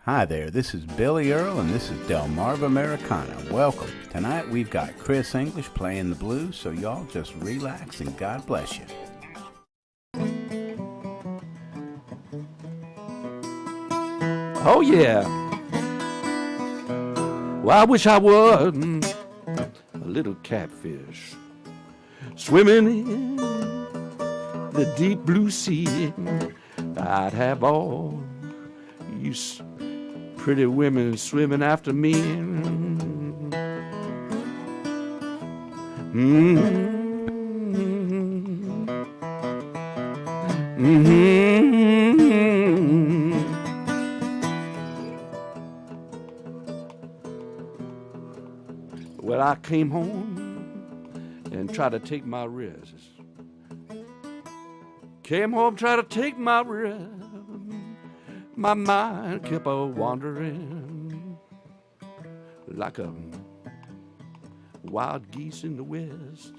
Hi there, this is Billy Earl and this is Delmarva Americana. Welcome. Tonight we've got Chris English playing the blues, so y'all just relax and God bless you. Oh yeah. Well, I wish I was a little catfish swimming in the deep blue sea. I'd have all you pretty women swimming after me. Well, I came home and tried to take my rest. Came home, tried to take my rest. My mind kept on wandering like a wild geese in the west.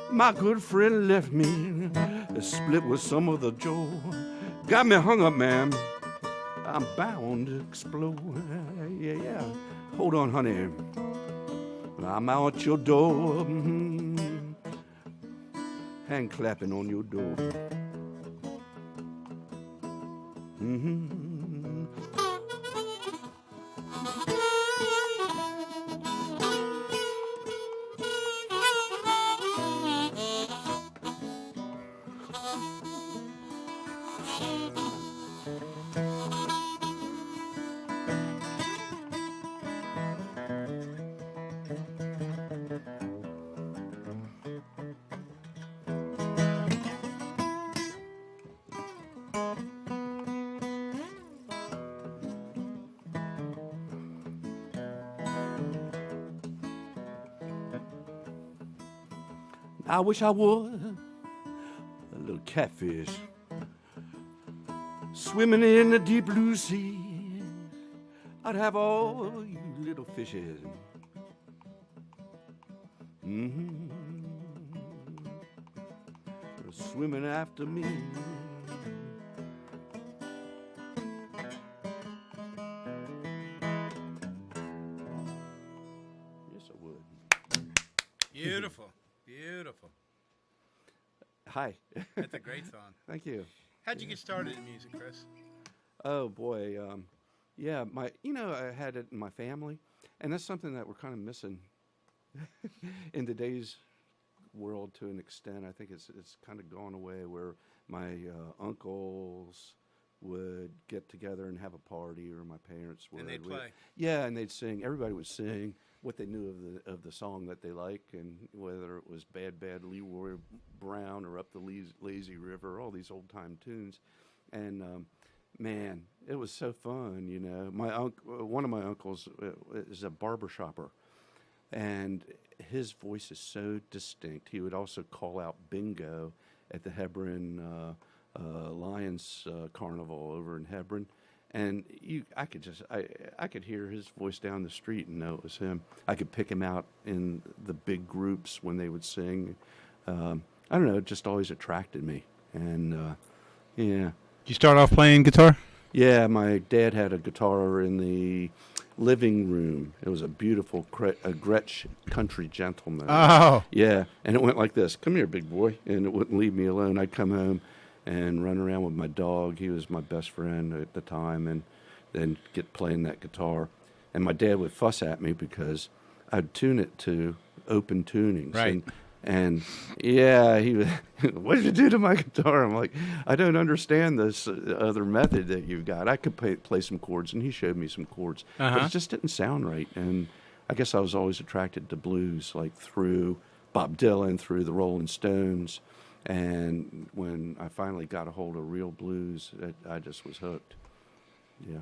My good friend left me, split with some other Joe. Got me hung up, man. I'm bound to explode. Yeah. Hold on, honey. I'm out your door. Hand clapping on your door. I wish I was a little catfish swimming in the deep blue sea. I'd have all you little fishes swimming after me. Yes, I would. Beautiful. Beautiful. Hi. That's a great song. Thank you. How'd you get started in music, Chris? Oh boy, yeah. I had it in my family, and that's something that we're kind of missing in today's world to an extent. I think it's kind of gone away. Where my uncles would get together and have a party, or my parents would. And they'd play. Yeah, and they'd sing. Everybody would sing what they knew of the song that they liked, and whether it was Bad Bad Leroy Brown or Up the Lazy River, all these old time tunes, and man, it was so fun. You know, one of my uncles is a barber shopper, and his voice is so distinct. He would also call out bingo at the Hebron Lions Carnival over in Hebron. And I could hear his voice down the street and know it was him. I could pick him out in the big groups when they would sing. I don't know, it just always attracted me. And yeah. Did you start off playing guitar? Yeah, my dad had a guitar in the living room. It was a beautiful Gretsch country gentleman. Oh. Yeah, and it went like this. Come here, big boy. And it wouldn't leave me alone. I'd come home and run around with my dog. He was my best friend at the time, and then get playing that guitar. And my dad would fuss at me because I'd tune it to open tunings. Right. And yeah, he was, what did you do to my guitar? I'm like, I don't understand this other method that you've got. I could play some chords, and he showed me some chords, but it just didn't sound right. And I guess I was always attracted to blues, like through Bob Dylan, through the Rolling Stones. And when I finally got a hold of real blues, I just was hooked. Yeah.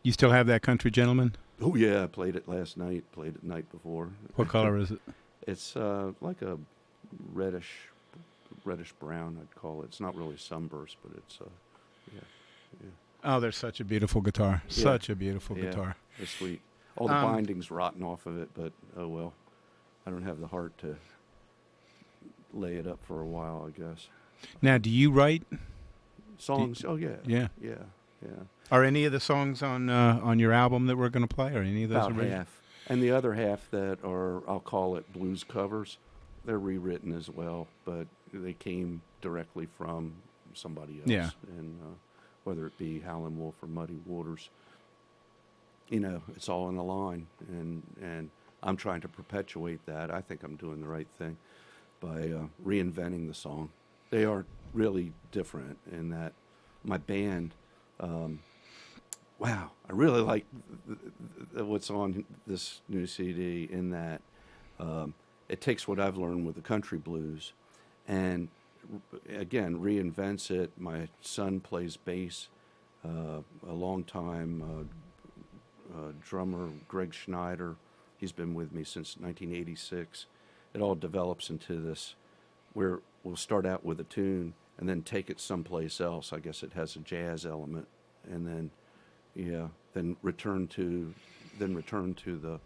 You still have that Country Gentleman? Oh, yeah, I played it last night, played it the night before. What color is it? It's like a reddish brown, I'd call it. It's not really sunburst, but it's, yeah. Oh, there's such a beautiful guitar. Yeah. Such a beautiful guitar. It's sweet. All the binding's rotten off of it, but oh well. I don't have the heart to lay it up for a while, I guess. Now, do you write Songs? Oh, yeah. Yeah. Yeah. Are any of the songs on your album that we're going to play? Are any of those About original? half. And the other half that are, I'll call it blues covers, they're rewritten as well, but they came directly from somebody else. Yeah. And whether it be Howlin' Wolf or Muddy Waters, you know, it's all in the line. And I'm trying to perpetuate that. I think I'm doing the right thing by reinventing the song. They are really different in that my band, wow, I really like what's on this new CD in that it takes what I've learned with the country blues and, again, reinvents it. My son plays bass, a long-time drummer, Greg Schneider. He's been with me since 1986. It all develops into this where we'll start out with a tune and then take it someplace else. I guess it has a jazz element, and then, then return to the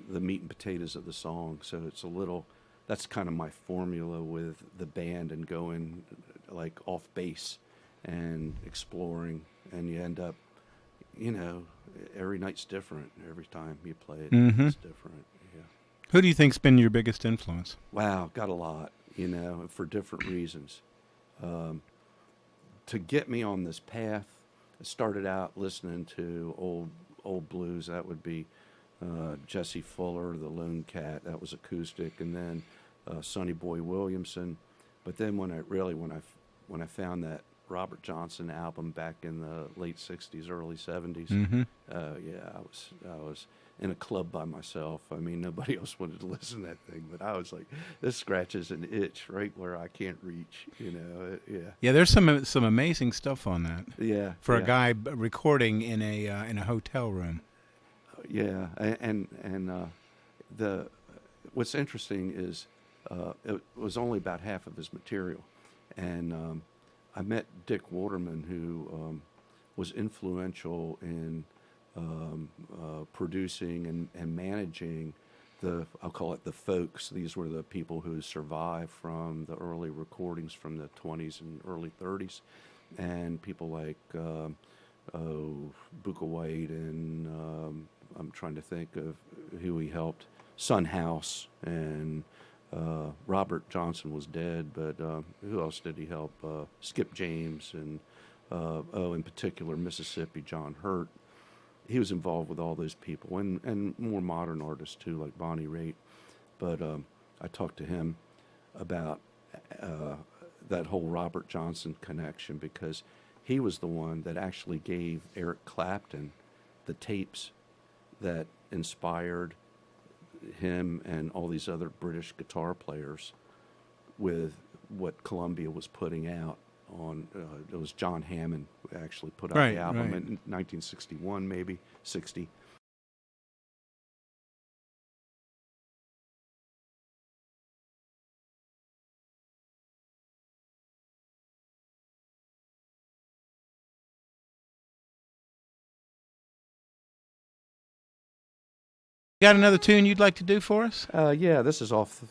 meat and potatoes of the song. So it's a little. That's kind of my formula with the band and going like off base and exploring, and you end up, every night's different. Every time you play it, it's different. Yeah. Who do you think's been your biggest influence? Wow, got a lot, for different reasons. To get me on this path, I started out listening to old blues. That would be Jesse Fuller, the Lone Cat. That was acoustic, and then Sonny Boy Williamson. But then when I found that Robert Johnson album back in the late '60s, early '70s, I was in a club by myself. I mean, nobody else wanted to listen to that thing, but I was like, this scratches an itch right where I can't reach. Yeah, there's some amazing stuff on that. Yeah, for a guy recording in a hotel room. Yeah, and the what's interesting is it was only about half of his material, and I met Dick Waterman, who was influential in producing and managing I'll call it the folks. These were the people who survived from the early recordings from the 20s and early 30s, and people like Booker White, and I'm trying to think of who he helped, Son House, and Robert Johnson was dead, but who else did he help? Skip James, and in particular Mississippi John Hurt. He was involved with all those people, and more modern artists too, like Bonnie Raitt. But I talked to him about that whole Robert Johnson connection, because he was the one that actually gave Eric Clapton the tapes that inspired him and all these other British guitar players with what Columbia was putting out on. It was John Hammond who actually put out the album in 1961, maybe 60. Got another tune you'd like to do for us? Yeah, this is off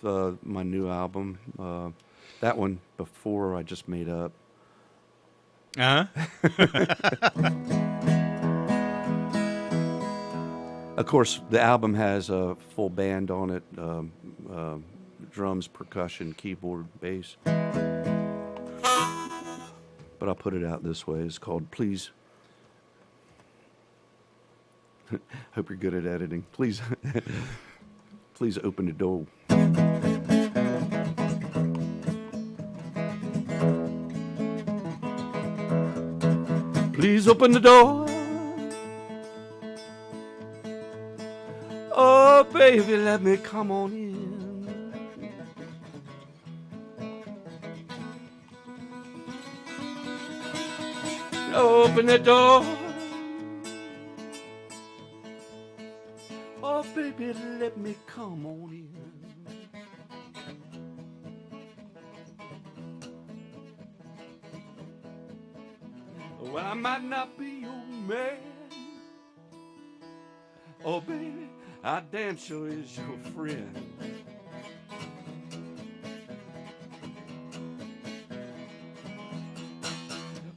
my new album. That one before I just made up. Of course, the album has a full band on it, drums, percussion, keyboard, bass. But I'll put it out this way. It's called Please. Hope you're good at editing. Please open the door. Please open the door. Oh, baby, let me come on in. Open the door. Oh, baby, let me come on in. Well, I might not be your man. Oh, baby, I damn sure is your friend.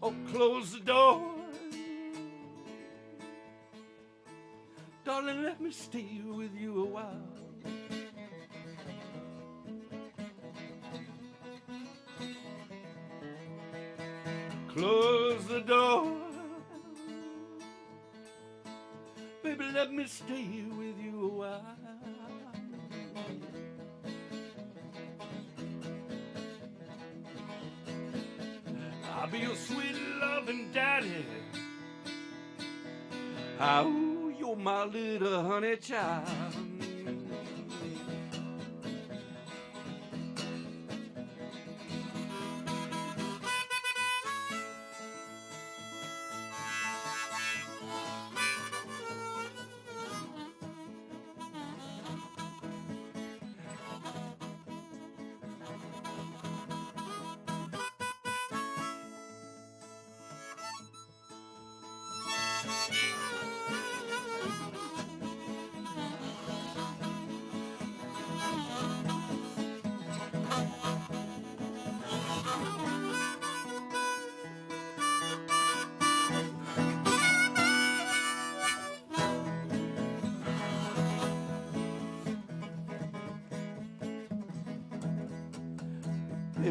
Oh, close the door. Darling, let me stay with you a while. Close the door. Baby, let me stay with you a while. I'll be your sweet loving daddy. Oh, you're my little honey child.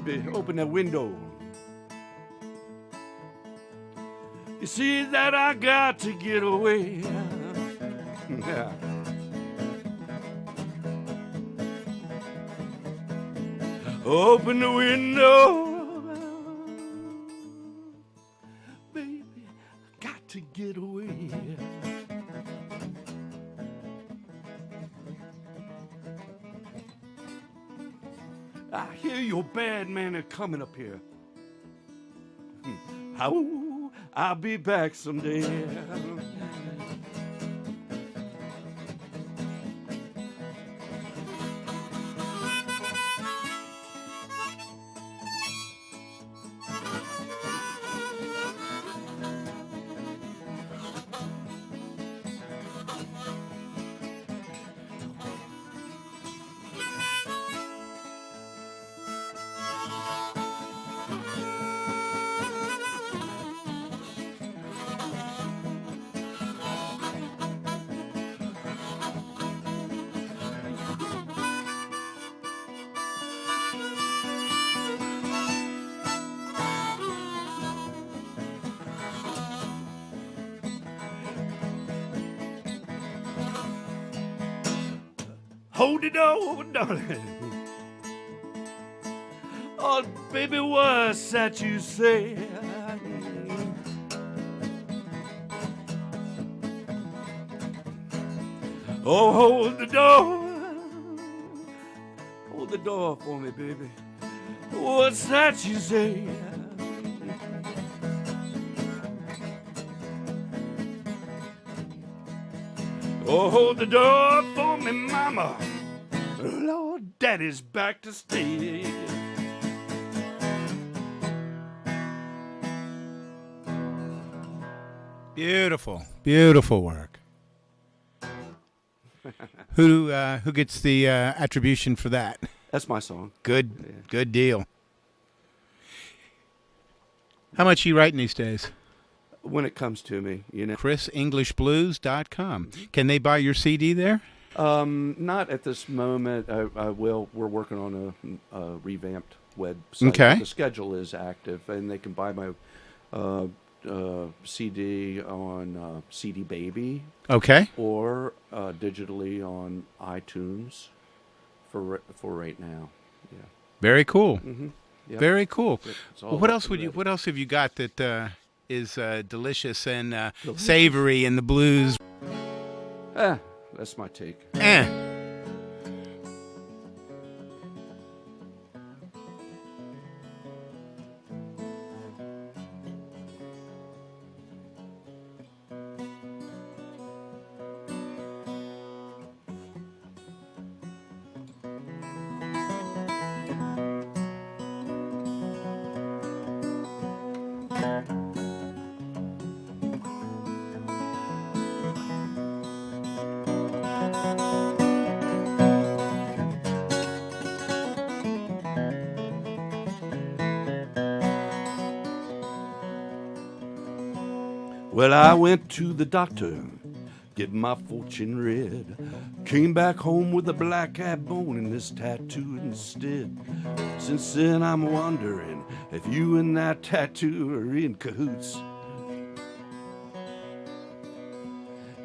Baby, open that window. You see that I got to get away. Yeah. Open the window. Baby, I got to get away. I hear your bad man are coming up here. Oh, I'll be back someday. Hold the door, darling. Oh, baby, what's that you say? Oh, hold the door. Hold the door for me, baby. What's that you say? Oh, hold the door for me, mama. Lord, daddy's back to stay. Beautiful, beautiful work. Who gets the attribution for that? That's my song. Good deal. How much are you writing these days? When it comes to me, you know. ChrisEnglishBlues.com. Can they buy your CD there? Not at this moment. I will. We're working on a revamped website. Okay. The schedule is active, and they can buy my CD on CD Baby Okay. or digitally on iTunes for right now. Yeah. Very cool. Mm-hmm. Yep. Very cool. Yep. It's all Well, what up else and would you? ready. What else have you got that is delicious and savory in the blues? That's my take. Eh. Well, I went to the doctor, get my fortune read. Came back home with a black cat bone and this tattoo instead. Since then I'm wondering if you and that tattoo are in cahoots.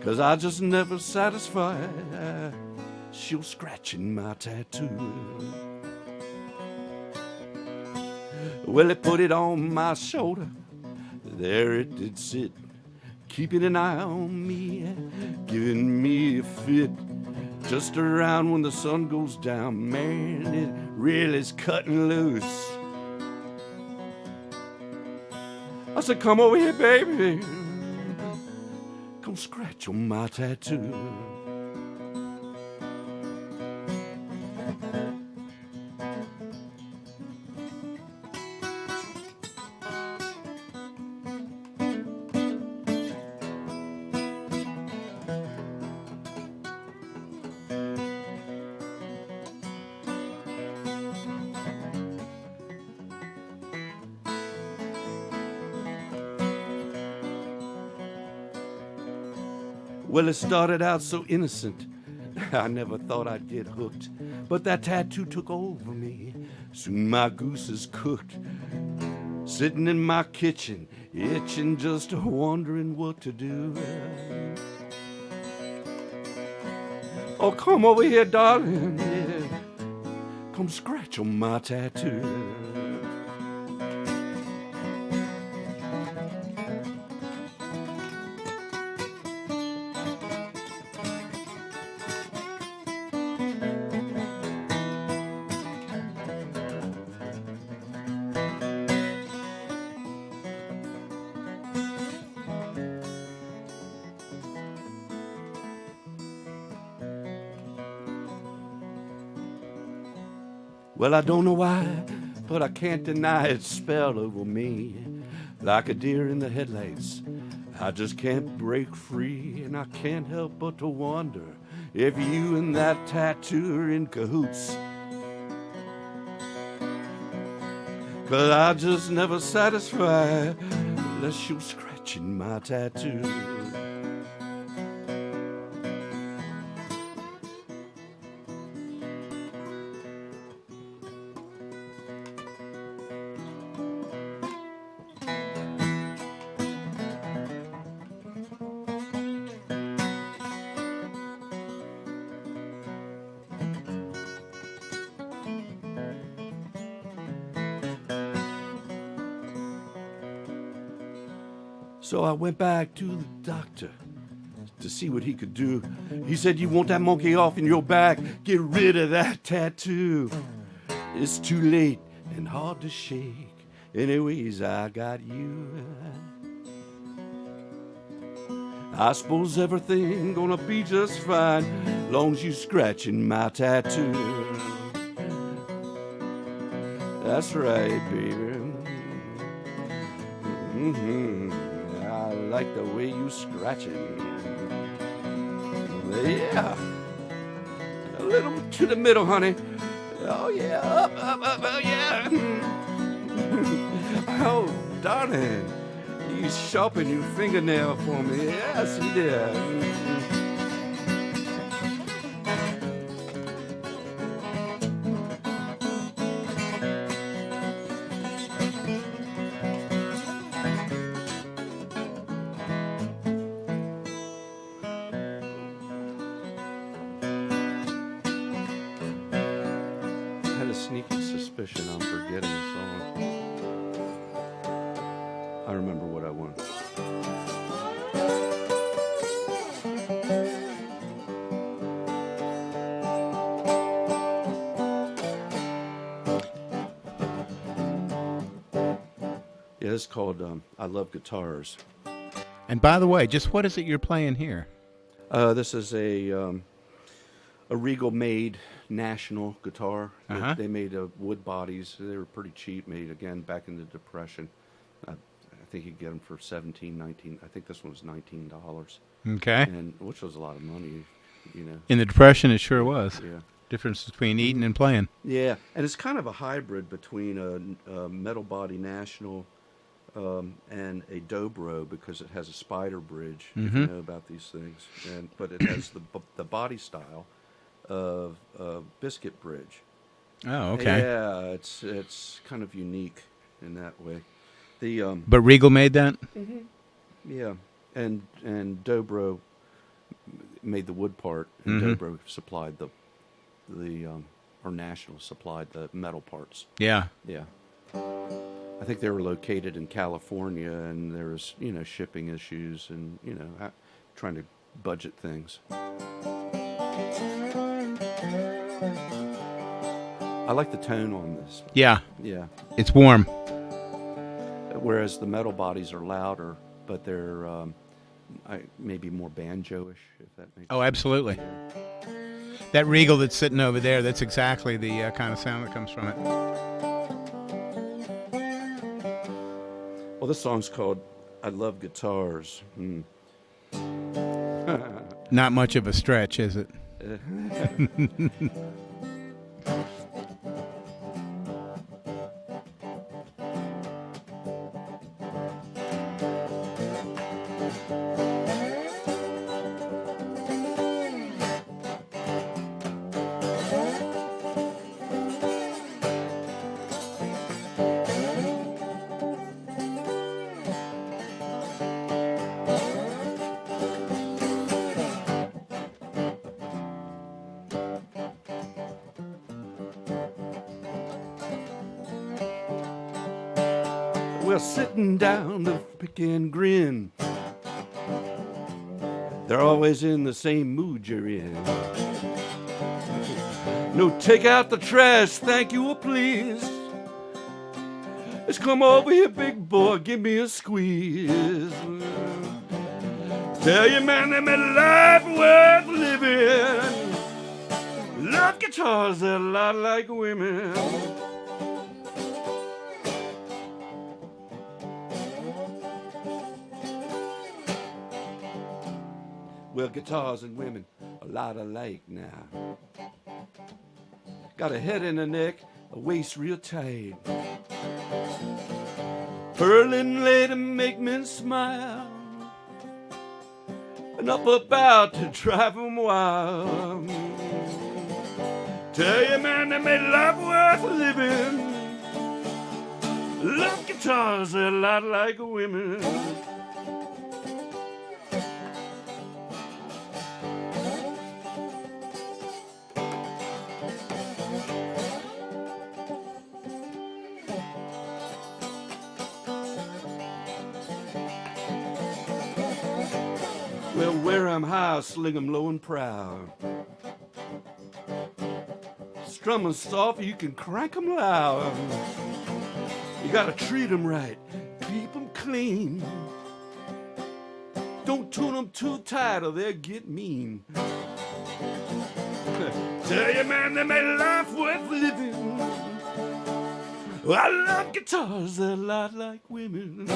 'Cause I just never satisfy she'll scratching my tattoo. Well, it put it on my shoulder, there it did sit, keeping an eye on me, giving me a fit. Just around when the sun goes down, man, it really is cutting loose. I said, come over here, baby, come scratch on my tattoo. Well, it started out so innocent, I never thought I'd get hooked. But that tattoo took over me, soon my goose is cooked. Sitting in my kitchen, itching, just wondering what to do. Oh, come over here, darling, yeah. Come scratch on my tattoo. Well, I don't know why, but I can't deny its spell over me. Like a deer in the headlights, I just can't break free. And I can't help but to wonder if you and that tattoo are in cahoots. 'Cause I just never satisfy unless you're scratching my tattoo. So I went back to the doctor to see what he could do. He said, you want that monkey off in your back? Get rid of that tattoo. It's too late and hard to shake. Anyways, I got you. I suppose everything gonna be just fine, long as you scratching my tattoo. That's right, baby. Mm-hmm. I like the way you scratching. Yeah. A little to the middle, honey. Oh, yeah. Up, oh, yeah. Oh, darling. You sharpen your fingernail for me. Yes, you did. sneaky suspicion I'm forgetting a song. I remember what I want. Yeah, it's called I Love Guitars. And by the way, just what is it you're playing here? This is a Regal made National guitar. Uh-huh. They made wood bodies. They were pretty cheap, made again back in the Depression. I think you could get them for $17, $19. I think this one was $19, Okay. and which was a lot of money, you know. In the Depression, it sure was. Yeah. Difference between eating and playing. Yeah, and it's kind of a hybrid between a metal body National and a Dobro, because it has a spider bridge. If you know about these things, but it has the body style of biscuit bridge. Oh, okay. Yeah, it's kind of unique in that way. The But Regal made that? yeah, and Dobro made the wood part, and Dobro supplied or National supplied the metal parts. Yeah. Yeah. I think they were located in California, and there was, shipping issues and, trying to budget things. I like the tone on this. Yeah. Yeah. It's warm. Whereas the metal bodies are louder, but they're maybe more banjo-ish, if that makes sense. Oh, absolutely. That Regal that's sitting over there, that's exactly the kind of sound that comes from it. Well, this song's called I Love Guitars. Not much of a stretch, is it? Well, sitting down to pick and grin. They're always in the same mood you're in. No, take out the trash, thank you, please. Let's come over here, big boy, give me a squeeze. Tell you, man, they made life worth living. Love guitars, they're a lot like women. Well, guitars and women, a lot alike now. Got a head and a neck, a waist real tight. Pearling lady make men smile. And up about to drive them wild. Tell you, man, they made life worth living. Love guitars, they're a lot like women. Well, wear 'em high, sling 'em low and proud. Strum 'em soft, you can crank 'em loud. You gotta treat 'em right, keep 'em clean. Don't tune 'em too tight or they'll get mean. Tell you, man, they made life worth living. Well, I love guitars, they're a lot like women.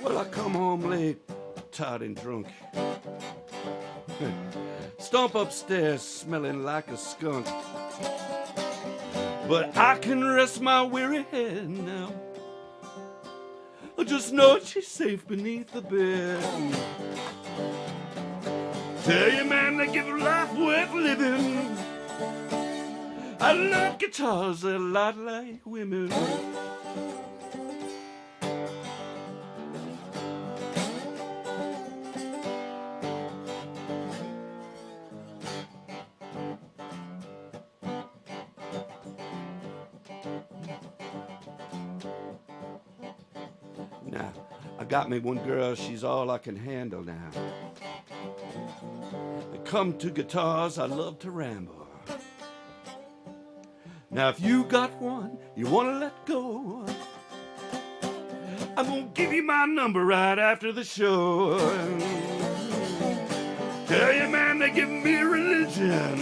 Well, I come home late, tired and drunk. Stomp upstairs smelling like a skunk. But I can rest my weary head now. I just know she's safe beneath the bed. Tell you, man, they give life worth living. I love guitars, they're a lot like women. Now, I got me one girl, she's all I can handle now. Come to guitars, I love to ramble. Now if you got one you want to let go, I'm gonna give you my number right after the show. Tell you, man, they give me religion.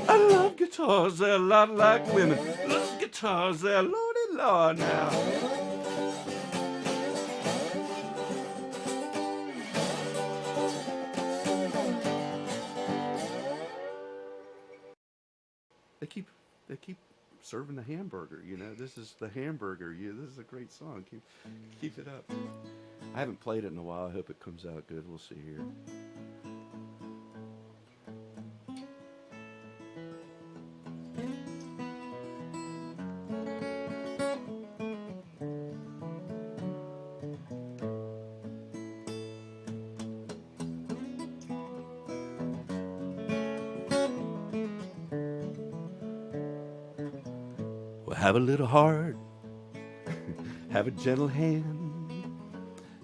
I love guitars, they're a lot like women. Love guitars, they're lordy lord now. They keep serving the hamburger, you know. This is the hamburger. This is a great song. Keep it up. I haven't played it in a while. I hope it comes out good. We'll see here. Have a little heart, have a gentle hand,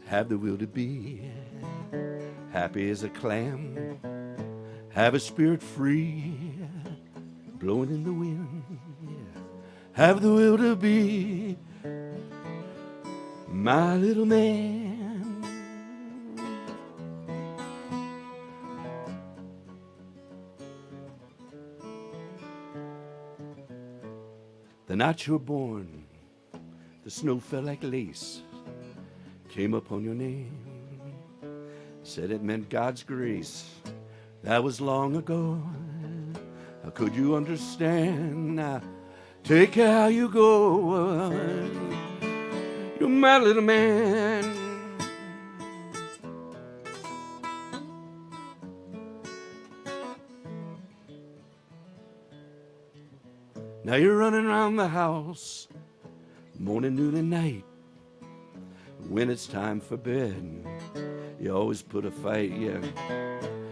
have the will to be happy as a clam, have a spirit free, blowing in the wind, have the will to be my little man. The night you were born, the snow fell like lace, came upon your name, said it meant God's grace. That was long ago. How could you understand? Now, take care how you go. You're my little man. Now you're running around the house, morning, noon, and night. When it's time for bed, you always put a fight, yeah.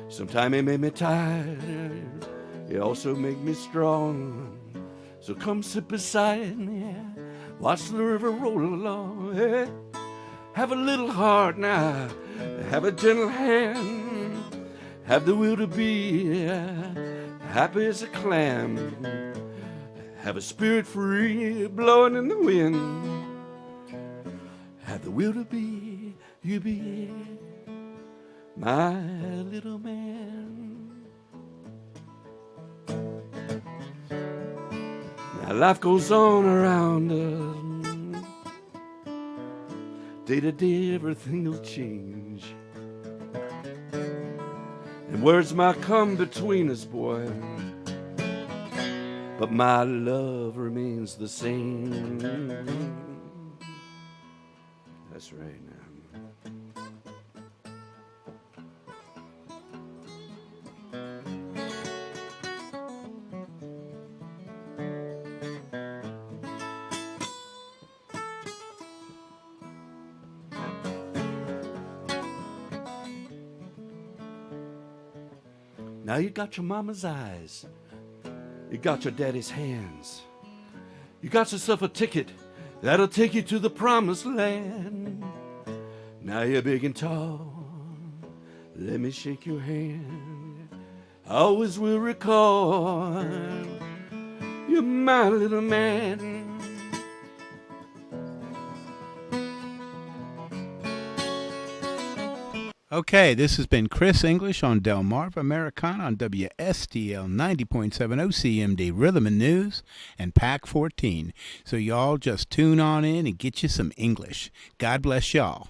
Sometimes it made me tired, you also make me strong. So come sit beside me, yeah. Watch the river roll along, yeah. Have a little heart now, have a gentle hand, have the will to be, yeah, happy as a clam. Have a spirit free, blowing in the wind. Have the will to be, you be my little man. Now life goes on around us. Day to day, everything will change. And words might come between us, boy, but my love remains the same. That's right now. Now you got your mama's eyes. You got your daddy's hands. You got yourself a ticket that'll take you to the promised land. Now you're big and tall. Let me shake your hand. I always will recall you're my little man. Okay, this has been Chris English on Delmarva Americana on WSTL 90.7 OCMD Rhythm and News and Pack 14. So y'all just tune on in and get you some English. God bless y'all.